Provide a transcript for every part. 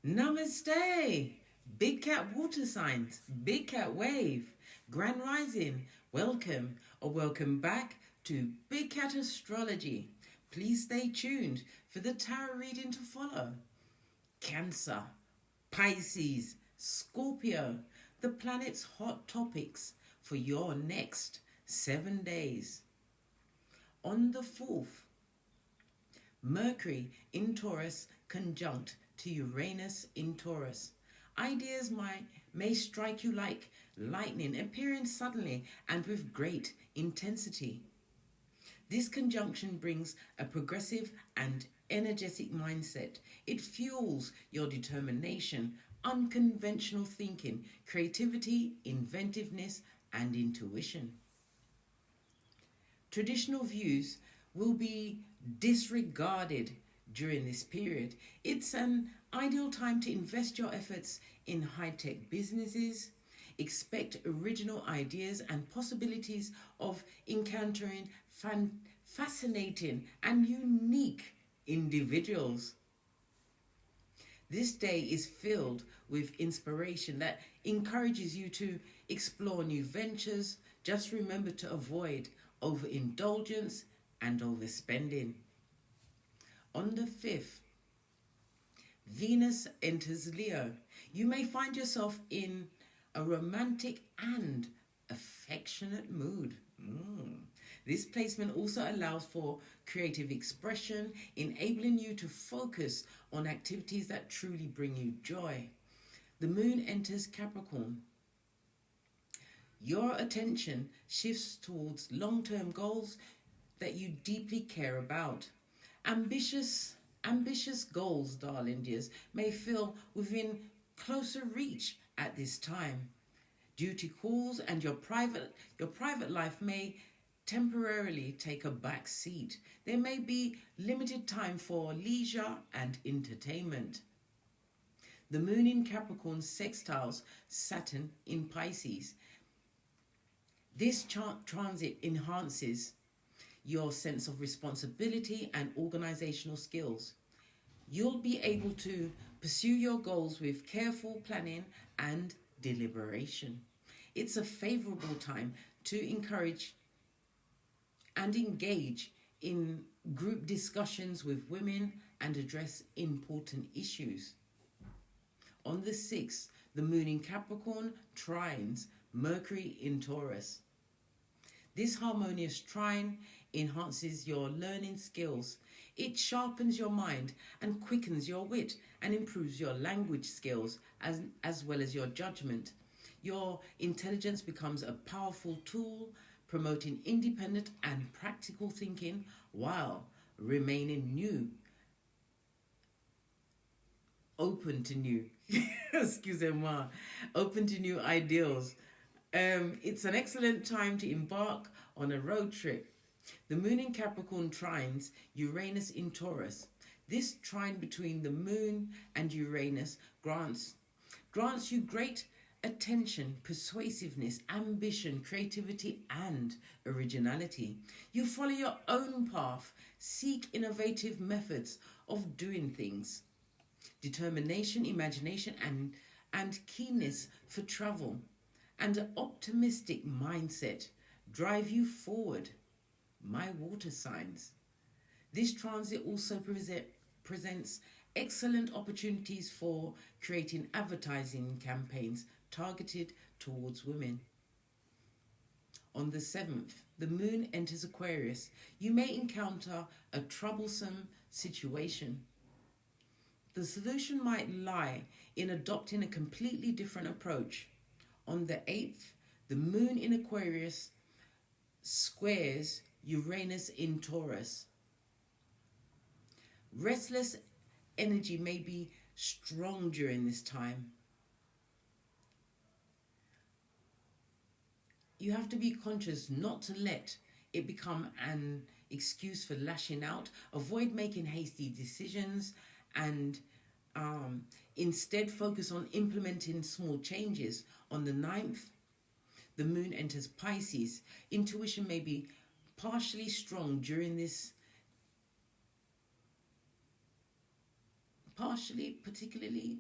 Namaste! Big cat water signs, big cat wave, grand rising, welcome or welcome back to Big Cat Astrology. Please stay tuned for the tarot reading to follow. Cancer, Pisces, Scorpio, the planet's hot topics for your next 7 days. On the 4th, Mercury in Taurus conjunct to Uranus in Taurus. Ideas may strike you like lightning, appearing suddenly and with great intensity. This conjunction brings a progressive and energetic mindset. It fuels your determination, unconventional thinking, creativity, inventiveness, and intuition. Traditional views will be disregarded during this period. It's an ideal time to invest your efforts in high-tech businesses. Expect original ideas and possibilities of encountering fascinating and unique individuals. This day is filled with inspiration that encourages you to explore new ventures. Just remember to avoid overindulgence and overspending. On the 5th, Venus enters Leo. You may find yourself in a romantic and affectionate mood. This placement also allows for creative expression, enabling you to focus on activities that truly bring you joy. The moon enters Capricorn. Your attention shifts towards long-term goals that you deeply care about. Ambitious goals, darling dears, may feel within closer reach at this time. Duty calls and your private life may temporarily take a back seat. There may be limited time for leisure and entertainment. The moon in Capricorn sextiles Saturn in Pisces. This transit enhances your sense of responsibility and organizational skills. You'll be able to pursue your goals with careful planning and deliberation. It's a favorable time to encourage and engage in group discussions with women and address important issues. On the 6th, the moon in Capricorn trines Mercury in Taurus. This harmonious trine enhances your learning skills. It sharpens your mind and quickens your wit and improves your language skills as well as your judgment. Your intelligence becomes a powerful tool, promoting independent and practical thinking while remaining open to new ideals. It's an excellent time to embark on a road trip. The moon in Capricorn trines Uranus in Taurus. This trine between the moon and Uranus grants you great attention, persuasiveness, ambition, creativity, and originality. You follow your own path, seek innovative methods of doing things. Determination, imagination, and keenness for travel and an optimistic mindset drive you forward. My water signs. This transit also presents excellent opportunities for creating advertising campaigns targeted towards women. On the 7th, the moon enters Aquarius. You may encounter a troublesome situation. The solution might lie in adopting a completely different approach. On the 8th, the moon in Aquarius squares Uranus in Taurus. Restless energy may be strong during this time. You have to be conscious not to let it become an excuse for lashing out. Avoid making hasty decisions and instead focus on implementing small changes. On the 9th, the moon enters Pisces. Intuition may be partially strong during this, particularly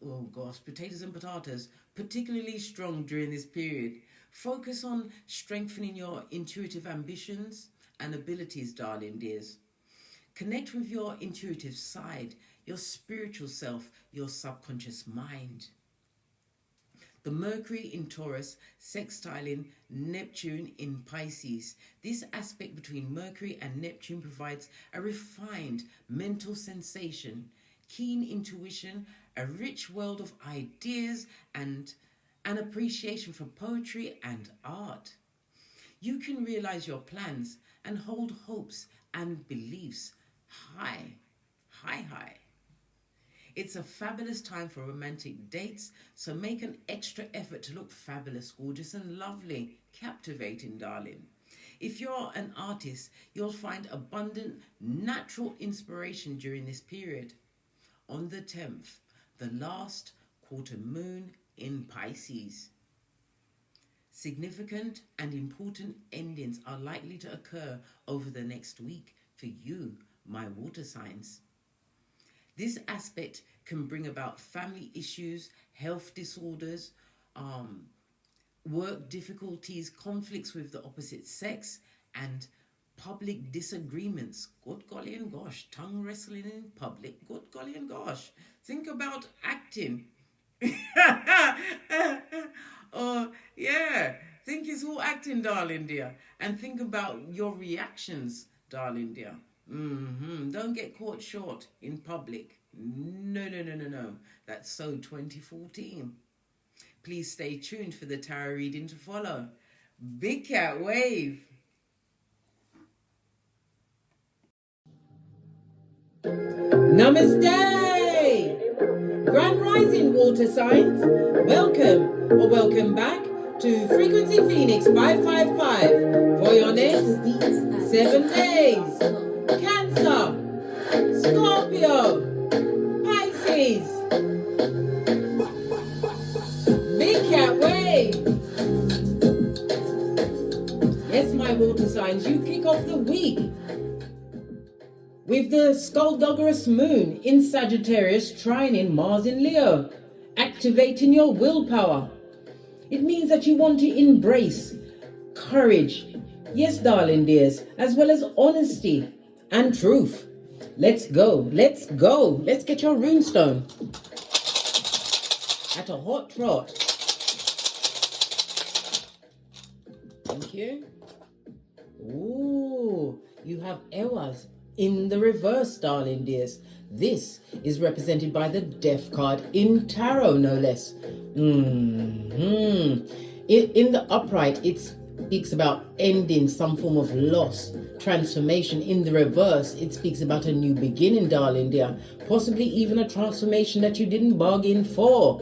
oh gosh, potatoes and potatoes, particularly strong during this period. Focus on strengthening your intuitive ambitions and abilities, darling dears. Connect with your intuitive side, your spiritual self, your subconscious mind. The Mercury in Taurus sextiling Neptune in Pisces. This aspect between Mercury and Neptune provides a refined mental sensation, keen intuition, a rich world of ideas, and an appreciation for poetry and art. You can realize your plans and hold hopes and beliefs high, high, high. It's a fabulous time for romantic dates, so make an extra effort to look fabulous, gorgeous and lovely, captivating, darling. If you're an artist, you'll find abundant natural inspiration during this period. On the 10th, the last quarter moon in Pisces. Significant and important endings are likely to occur over the next week for you, my water signs. This aspect can bring about family issues, health disorders, work difficulties, conflicts with the opposite sex, and public disagreements. Good golly and gosh, tongue wrestling in public. Good golly and gosh. Think about acting. Yeah. Think it's all acting, darling dear. And think about your reactions, darling dear. Don't get caught short in public. No. That's so 2014. Please stay tuned for the tarot reading to follow. Big cat wave. Namaste! Grand Rising water signs. Welcome back to Frequency Phoenix 555 for your next 7 days. Cancer, Scorpio, Pisces, Big Cat Wave. Yes, my water signs, you kick off the week with the Skullduggerous Moon in Sagittarius trining Mars in Leo, activating your willpower. It means that you want to embrace courage, yes, darling dears, as well as honesty and truth. Let's go. Let's get your runestone at a hot trot. Thank you. Ooh, you have Ewas in the reverse, darling dears. This is represented by the Death card in tarot, no less. In the upright, it speaks about ending some form of loss, transformation. In the reverse, it speaks about a new beginning, darling dear. Possibly even a transformation that you didn't bargain for.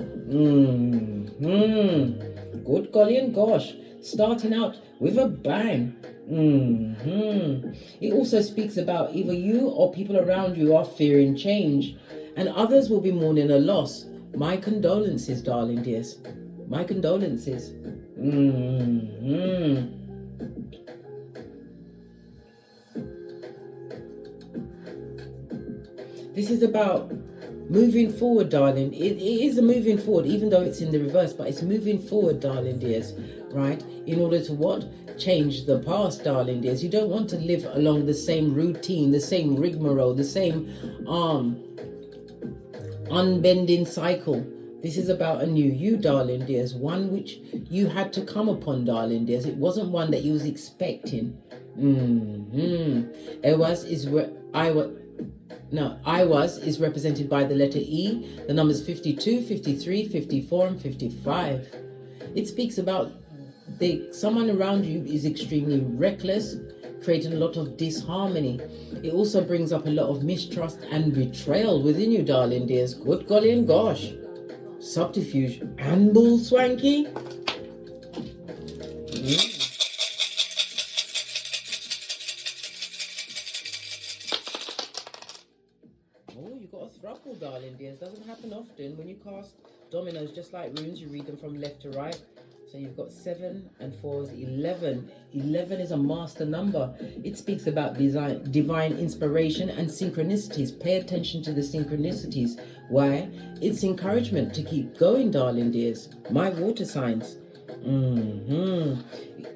Good golly and gosh. Starting out with a bang. It also speaks about either you or people around you are fearing change, and others will be mourning a loss. My condolences, darling dears. My condolences. This is about moving forward, darling. It is a moving forward, even though it's in the reverse, but it's moving forward, darling dears, right? In order to what? Change the past, darling dears. You don't want to live along the same routine, the same rigmarole, the same unbending cycle. This is about a new you, darling dears, one which you had to come upon, darling dears. It wasn't one that you was expecting. I was is represented by the letter E, the numbers 52, 53, 54, and 55. It speaks about someone around you is extremely reckless, creating a lot of disharmony. It also brings up a lot of mistrust and betrayal within you, darling dears. Good golly and gosh. Subterfuge and bull swanky. Oh, you got a thruple, darling dears. Doesn't happen often. When you cast dominoes, just like runes, you read them from left to right. So you've got 7 and 4 is 11. 11 is a master number. It speaks about divine inspiration and synchronicities. Pay attention to the synchronicities. Why? It's encouragement to keep going, darling dears. My water signs.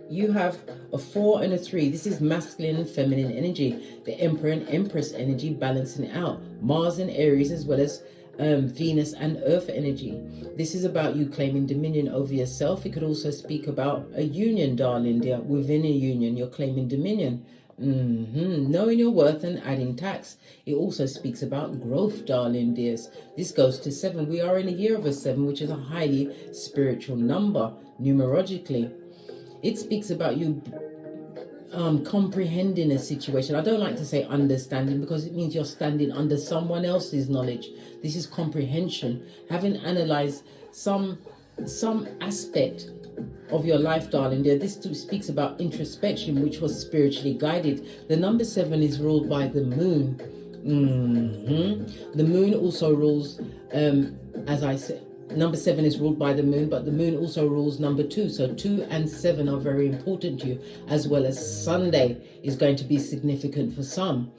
You have a 4 and a 3. This is masculine and feminine energy. The Emperor and Empress energy balancing out. Mars and Aries, as well as Venus and Earth energy. This is about you claiming dominion over yourself. It could also speak about a union, darling dear. Within a union, you're claiming dominion. Knowing your worth and adding tax. It also speaks about growth, darling dears. This goes to 7. We are in a year of a 7, which is a highly spiritual number, numerologically. It speaks about you comprehending a situation. I don't like to say understanding, because it means you're standing under someone else's knowledge. This is comprehension. Having analyzed some aspect of your life, darling dear. This speaks about introspection, which was spiritually guided. The number 7 is ruled by the moon. The moon also rules, as I said, number 7 is ruled by the moon, but the moon also rules number 2. So 2 and 7 are very important to you, as well as Sunday is going to be significant for some.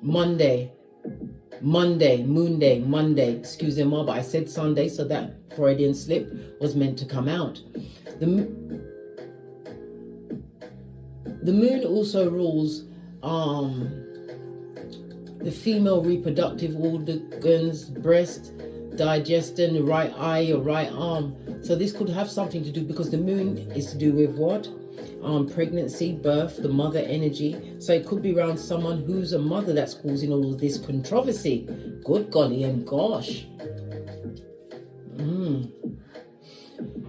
Monday, excuse me, but I said Sunday, so that Freudian slip was meant to come out. The moon also rules the female reproductive organs, breast, digestion, right eye or right arm. So this could have something to do, because the moon is to do with what? Pregnancy, birth, the mother energy. So it could be around someone who's a mother that's causing all of this controversy. Good golly and gosh.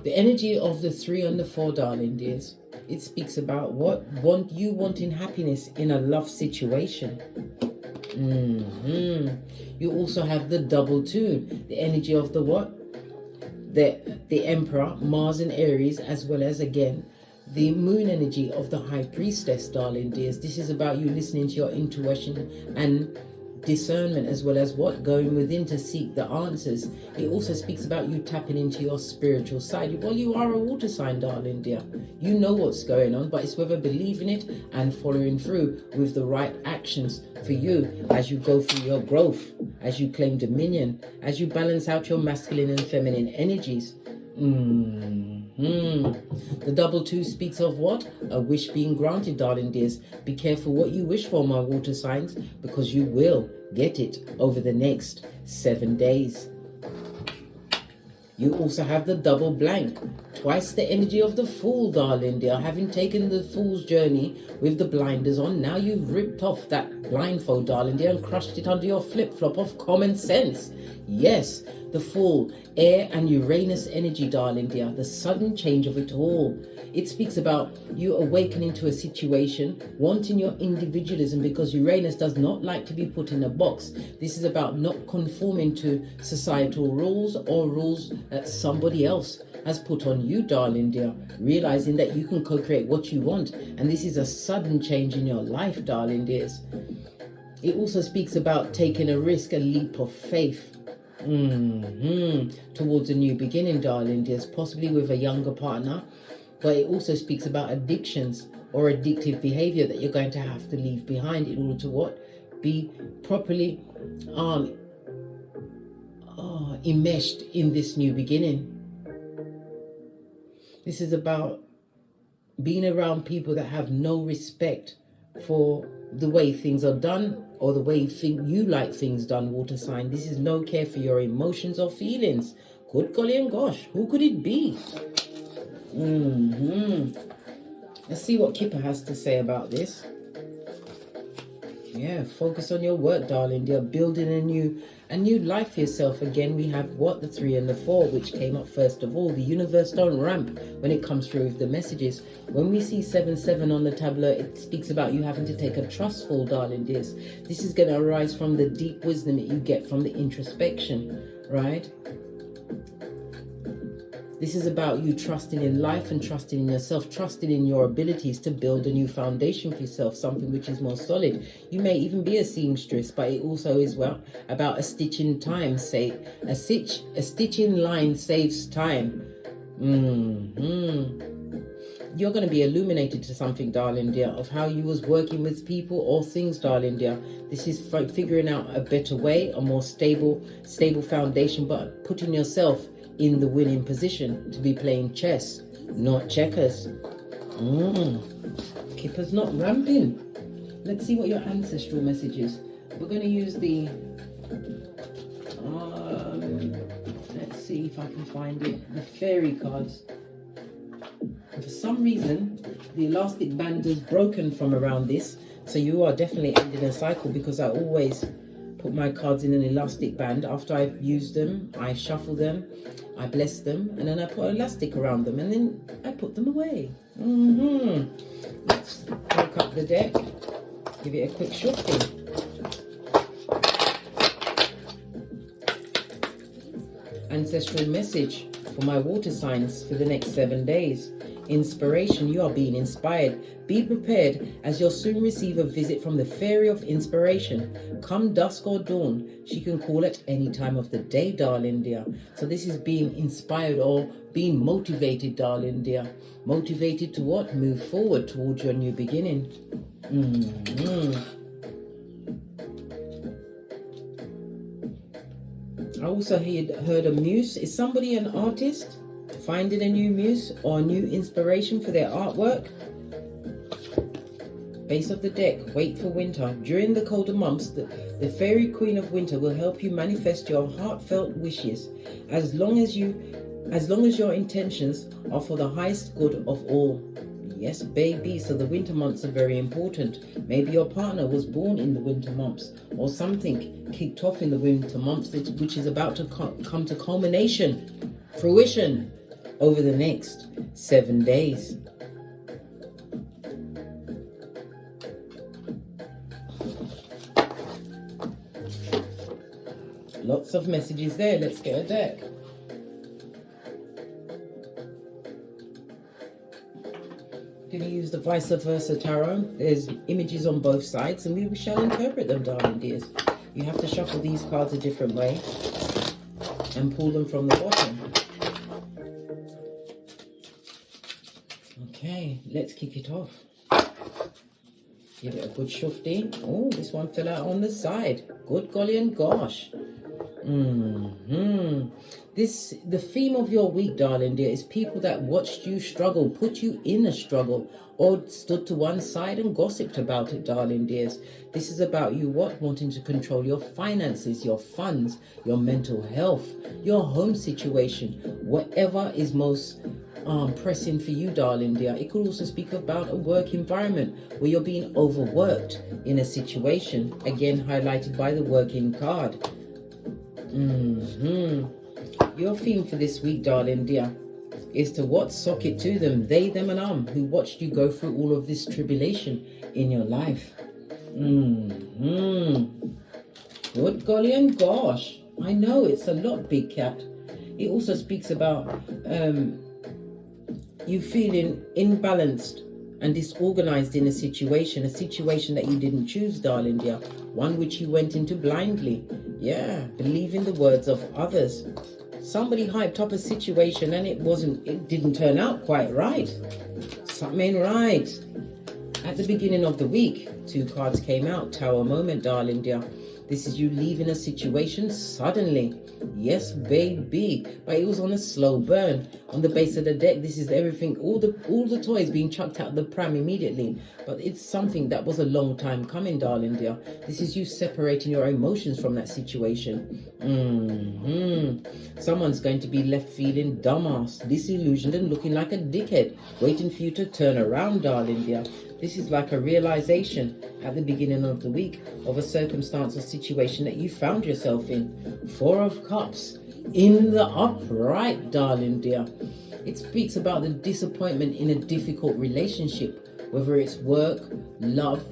The energy of the 3 and the 4, darling dears. It speaks about what? You wanting happiness in a love situation. You also have the double 2, the energy of the what? The Emperor, Mars and Aries, as well as, again, the moon energy of the High Priestess, darling dears. This is about you listening to your intuition and discernment, as well as what? Going within to seek the answers. It also speaks about you tapping into your spiritual side. Well, you are a water sign, darling dear. You know what's going on, but it's whether believing it and following through with the right actions for you as you go through your growth, as you claim dominion, as you balance out your masculine and feminine energies. The double 2 speaks of what? A wish being granted, darling dears. Be careful what you wish for, my water signs, because you will get it over the next 7 days. You also have the double blank. Twice the energy of the Fool, darling dear. Having taken the Fool's journey with the blinders on, now you've ripped off that blindfold, darling dear, and crushed it under your flip-flop of common sense. Yes, the Fool, air and Uranus energy, darling dear. The sudden change of it all. It speaks about you awakening to a situation, wanting your individualism, because Uranus does not like to be put in a box. This is about not conforming to societal rules or rules that somebody else has put on you, darling dear. Realizing that you can co-create what you want. And this is a sudden change in your life, darling dears. It also speaks about taking a risk, a leap of faith. Towards a new beginning, darling dears, possibly with a younger partner. But it also speaks about addictions or addictive behavior that you're going to have to leave behind in order to what? Be properly enmeshed in this new beginning. This is about being around people that have no respect for the way things are done or the way you like things done, water sign. This is no care for your emotions or feelings. Good golly and gosh, who could it be? Let's see what Kipper has to say about this. Yeah, focus on your work, darling. You're building a new life for yourself. Again, we have what? The 3 and the 4, which came up first of all. The universe don't ramp when it comes through with the messages. When we see 7-7 on the tableau, it speaks about you having to take a trustful, darling dears. This is going to arise from the deep wisdom that you get from the introspection, right? This is about you trusting in life and trusting in yourself, trusting in your abilities to build a new foundation for yourself, something which is more solid. You may even be a seamstress, but it also is about a stitch in time. Say a stitch in line saves time. You're going to be illuminated to something, darling dear, of how you was working with people or things, darling dear. This is figuring out a better way, a more stable foundation, but putting yourself in the winning position to be playing chess, not checkers. Kipper's not ramping. Let's see what your ancestral message is. We're going to use the let's see if I can find it, the fairy cards. And for some reason the elastic band is broken from around this, so you are definitely ending a cycle, because I always put my cards in an elastic band. After I've used them, I shuffle them, I bless them, and then I put elastic around them, and then I put them away. Let's pick up the deck, give it a quick shuffle. Ancestral message for my water signs for the next 7 days. Inspiration, you are being inspired. Be prepared, as you'll soon receive a visit from the fairy of inspiration. Come dusk or dawn, she can call at any time of the day, darling dear. So this is being inspired or being motivated, darling dear. Motivated to what? Move forward towards your new beginning. I also heard a muse. Is somebody an artist finding a new muse or a new inspiration for their artwork? Base of the deck, wait for winter. During the colder months, the fairy queen of winter will help you manifest your heartfelt wishes, as long as your intentions are for the highest good of all. Yes, baby. So the winter months are very important. Maybe your partner was born in the winter months, or something kicked off in the winter months, which is about to come to culmination, fruition, over the next 7 days. Lots of messages there. Let's get a deck. Going to use the vice versa tarot. There's images on both sides, and we shall interpret them, darling dears. You have to shuffle these cards a different way and pull them from the bottom. Okay, let's kick it off. Give it a good shufty. Oh, this one fell out on the side. Good golly and gosh. The theme of your week, darling dear, is people that watched you struggle, put you in a struggle, or stood to one side and gossiped about it, darling dears. This is about you wanting to control your finances, your funds, your mental health, your home situation, whatever is most pressing for you, darling dear. It could also speak about a work environment where you're being overworked in a situation, again highlighted by the working card. Your theme for this week, darling dear, is to what? Sock it to them, they, them, and who watched you go through all of this tribulation in your life. Good golly and gosh. I know it's a lot, big cat. It also speaks about you feeling imbalanced and disorganized in a situation that you didn't choose, darling dear, one which you went into blindly. Yeah, believing the words of others. Somebody hyped up a situation and it didn't turn out quite right. Something right. At the beginning of the week, 2 cards came out. Tower moment, darling dear. This is you leaving a situation suddenly. Yes, baby. But it was on a slow burn. On the base of the deck, this is everything, all the toys being chucked out of the pram immediately. But it's something that was a long time coming, darling dear. This is you separating your emotions from that situation. Someone's going to be left feeling dumbass, disillusioned, and looking like a dickhead, waiting for you to turn around, darling dear. This is like a realization at the beginning of the week of a circumstance or situation that you found yourself in. 4 of Cups in the upright, darling dear. It speaks about the disappointment in a difficult relationship, whether it's work, love,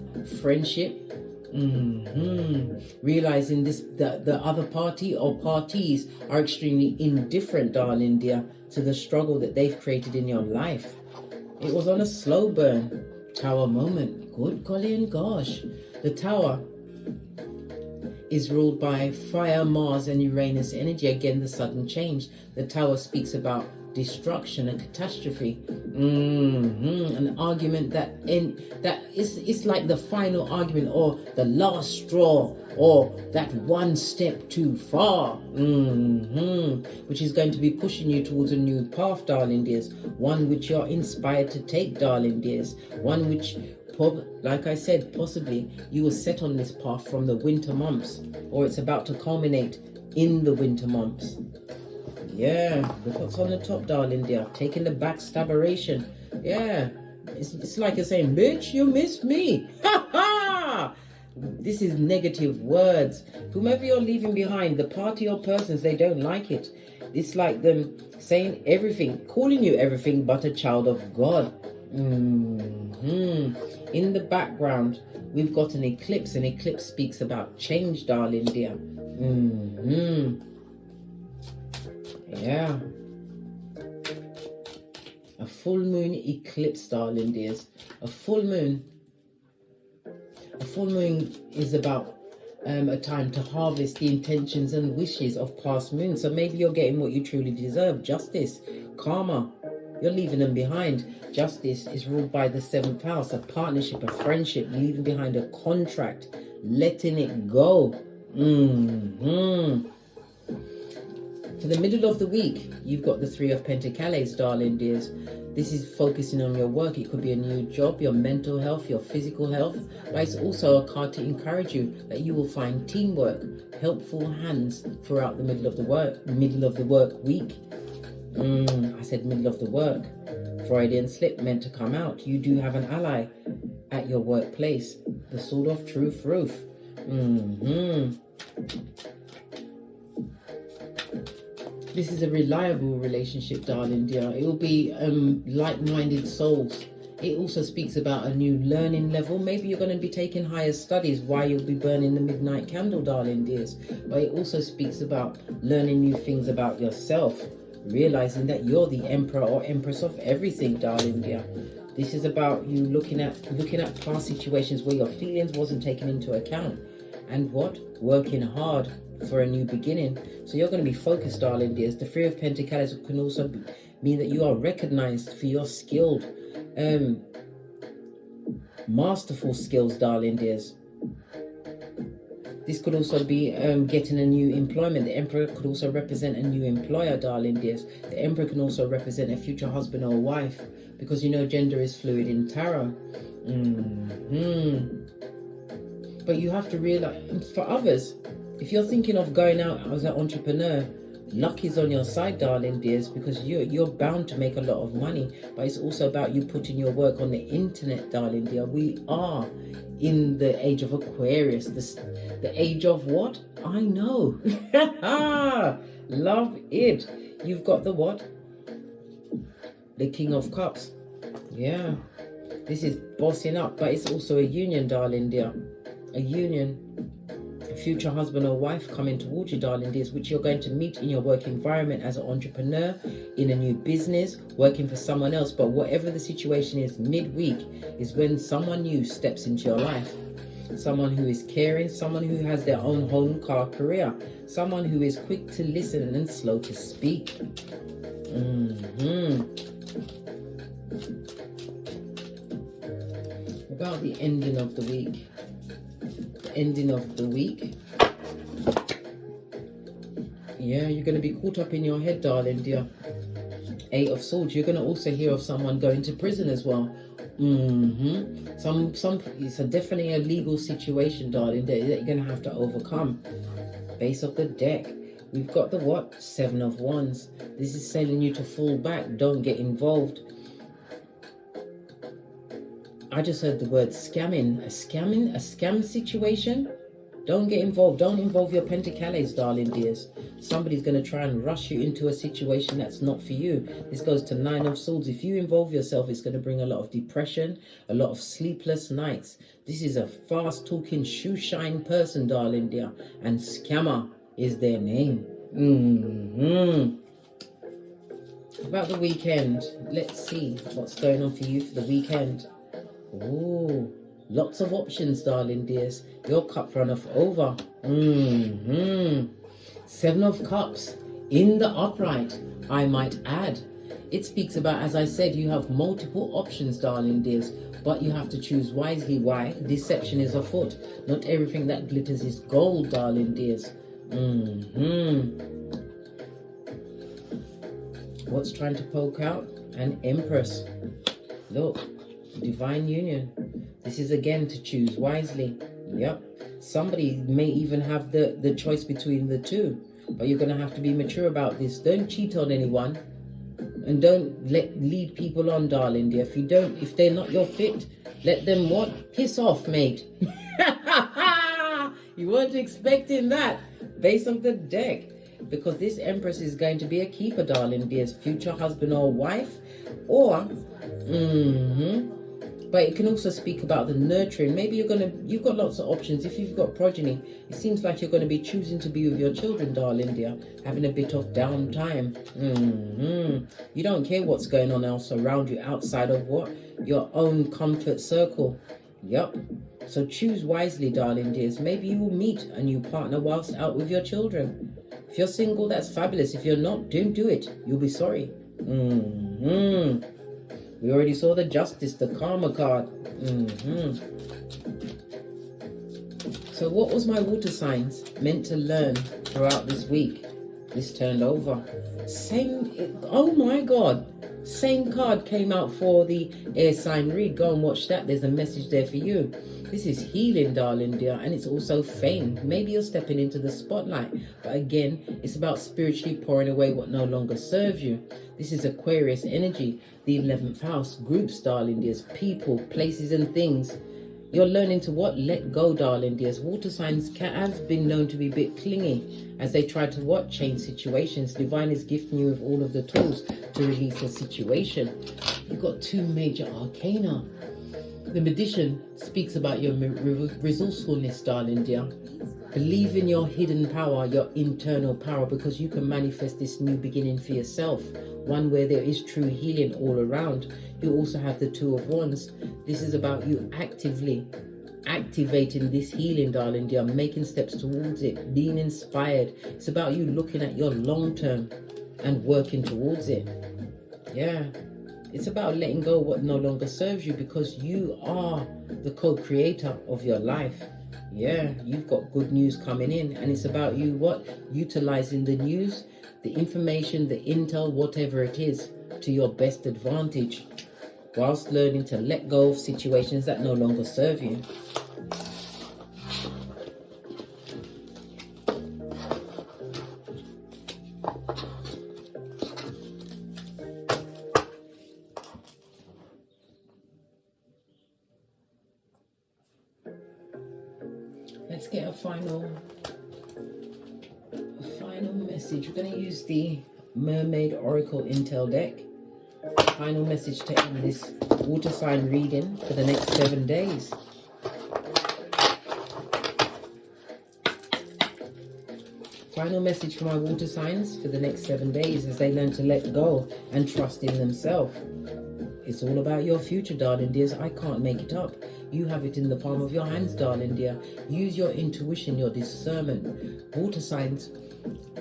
friendship, Realizing this, the other party or parties are extremely indifferent, darling dear, to the struggle that they've created in your life. It was on a slow burn. Tower moment. Good golly and gosh. The Tower is ruled by fire, Mars, and Uranus energy. Again, the sudden change. The Tower speaks about destruction and catastrophe. An argument that it's like the final argument, or the last straw, or that one step too far, which is going to be pushing you towards a new path, darling dears. One which you're inspired to take, darling dears. One which, like I said, possibly you were set on this path from the winter months, or it's about to culminate in the winter months. Yeah, look what's on the top, darling dear. Taking the backstabberation. Yeah, it's like you're saying, bitch, you missed me. Ha ha! This is negative words. Whomever you're leaving behind, the party or persons, they don't like it. It's like them saying everything, calling you everything but a child of God. In the background, we've got an eclipse. An eclipse speaks about change, darling dear. Yeah. A full moon eclipse, darling dears. A full moon is about a time to harvest the intentions and wishes of past moons. So maybe you're getting what you truly deserve. Justice, karma, you're leaving them behind. Justice is ruled by the 7th house. A partnership, a friendship, leaving behind a contract, letting it go. For the middle of the week, you've got the 3 of Pentacles, darling dears. This is focusing on your work. It could be a new job, your mental health, your physical health. But it's also a card to encourage you that you will find teamwork, helpful hands throughout the middle of the work week. I said middle of the work. Freudian slip meant to come out. You do have an ally at your workplace. The Sword of Truth roof. This is a reliable relationship, darling dear. It will be like-minded souls. It also speaks about a new learning level. Maybe you're going to be taking higher studies while you'll be burning the midnight candle, darling dears. But it also speaks about learning new things about yourself. Realizing that you're the emperor or empress of everything, darling dear. This is about you looking at past situations where your feelings wasn't taken into account. And what? Working hard for a new beginning. So you're going to be focused, darling dears. The 3 of Pentacles can also mean that you are recognized for your skilled, masterful skills, darling dears. This could also be getting a new employment. The Emperor could also represent a new employer, darling dears. The Emperor can also represent a future husband or wife, because you know gender is fluid in tarot. But you have to realize, for others, if you're thinking of going out as an entrepreneur, luck is on your side, darling dears, because you're bound to make a lot of money. But it's also about you putting your work on the internet, darling dear. We are in the age of Aquarius. The age of what? I know. Love it. You've got the what? The King of Cups. Yeah. This is bossing up, but it's also a union, darling dear. A union. A future husband or wife coming towards you, darling dears, which you're going to meet in your work environment as an entrepreneur, in a new business, working for someone else. But whatever the situation is, midweek is when someone new steps into your life. Someone who is caring, someone who has their own home, car, career, someone who is quick to listen and slow to speak. About the ending of the week. Ending of the week. Yeah, you're going to be caught up in your head, darling dear. 8 of Swords. You're going to also hear of someone going to prison as well. It's definitely a legal situation, darling, that you're going to have to overcome. Base of the deck. We've got the what? 7 of Wands. This is telling you to fall back. Don't get involved. I just heard the word scamming. A scam situation? Don't get involved. Don't involve your pentacles, darling dears. Somebody's going to try and rush you into a situation that's not for you. This goes to Nine of Swords. If you involve yourself, it's going to bring a lot of depression, a lot of sleepless nights. This is a fast-talking, shoe-shine person, darling dear. And scammer is their name. About the weekend, let's see what's going on for you for the weekend. Oh, lots of options, darling dears. Your cup runneth over. 7 of Cups in the upright, I might add. It speaks about, as I said, you have multiple options, darling dears, but you have to choose wisely. Why? Deception is afoot. Not everything that glitters is gold, darling dears. What's trying to poke out? An Empress. Look, divine union. This is again to choose wisely. Yep. Somebody may even have the choice between the two, but you're going to have to be mature about this. Don't cheat on anyone, and don't lead people on, darling dear. If they're not your fit, let them what? Piss off, mate. You weren't expecting that based on the deck, because this Empress is going to be a keeper, darling dears. Future husband or wife, or but it can also speak about the nurturing. Maybe you've got lots of options. If you've got progeny, it seems like you're going to be choosing to be with your children, darling dear, having a bit of downtime. You don't care what's going on else around you outside of what? Your own comfort circle. Yep. So choose wisely, darling dears. Maybe you will meet a new partner whilst out with your children. If you're single, that's fabulous. If you're not, don't do it. You'll be sorry. We already saw the Justice, the Karma card. So what was my water signs meant to learn throughout this week? This turned over. Oh my God. Same card came out for the air sign read. Go and watch that. There's a message there for you. This is healing, darling dear, and it's also fame. Maybe you're stepping into the spotlight, but again, it's about spiritually pouring away what no longer serves you. This is Aquarius energy, the 11th house, groups, darling dears, people, places and things. You're learning to what? Let go, darling dears. Water signs have been known to be a bit clingy as they try to what? Change situations. Divine is gifting you with all of the tools to release a situation. You've got 2 major arcana. The Magician speaks about your resourcefulness, darling dear. Believe in your hidden power, your internal power, because you can manifest this new beginning for yourself. One where there is true healing all around. You also have the 2 of Wands. This is about you actively activating this healing, darling dear, making steps towards it, being inspired. It's about you looking at your long term and working towards it. Yeah. It's about letting go what no longer serves you, because you are the co-creator of your life. Yeah, you've got good news coming in, and it's about you what? Utilizing the news, the information, the intel, whatever it is, to your best advantage, whilst learning to let go of situations that no longer serve you. Let's get a final message. We're going to use the Mermaid Oracle Intel deck. Final message to end this water sign reading for the next 7 days. Final message for my water signs for the next 7 days as they learn to let go and trust in themselves. It's all about your future, darling dears. I can't make it up. You have it in the palm of your hands, darling dear. Use your intuition, your discernment. Water signs,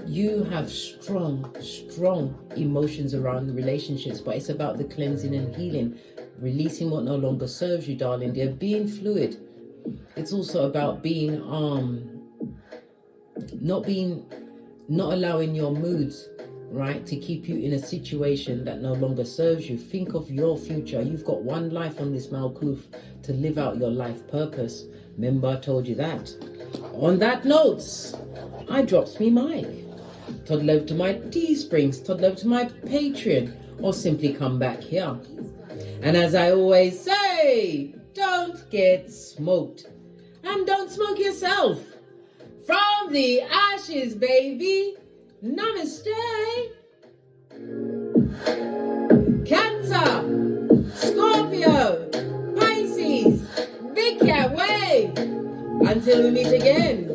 you have strong emotions around relationships, but it's about the cleansing and healing, releasing what no longer serves you, darling dear, being fluid. It's also about being not allowing your moods, right, to keep you in a situation that no longer serves you. Think of your future. You've got one life on this Malkuth to live out your life purpose. Remember, I told you that. On that note, I drops me mic. Toddle over to my Teesprings, toddle over to my Patreon, or simply come back here. And as I always say, don't get smoked. And don't smoke yourself. From the ashes, baby. Namaste. Cancer, Scorpio, Pisces, Big Cat Wave. Until we meet again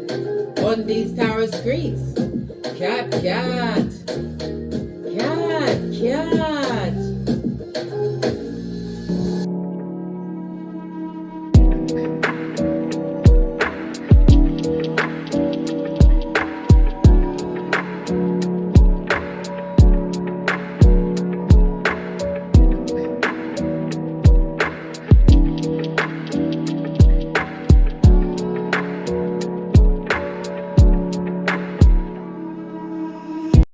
on these tarot streets. Cat, cat, cat, cat.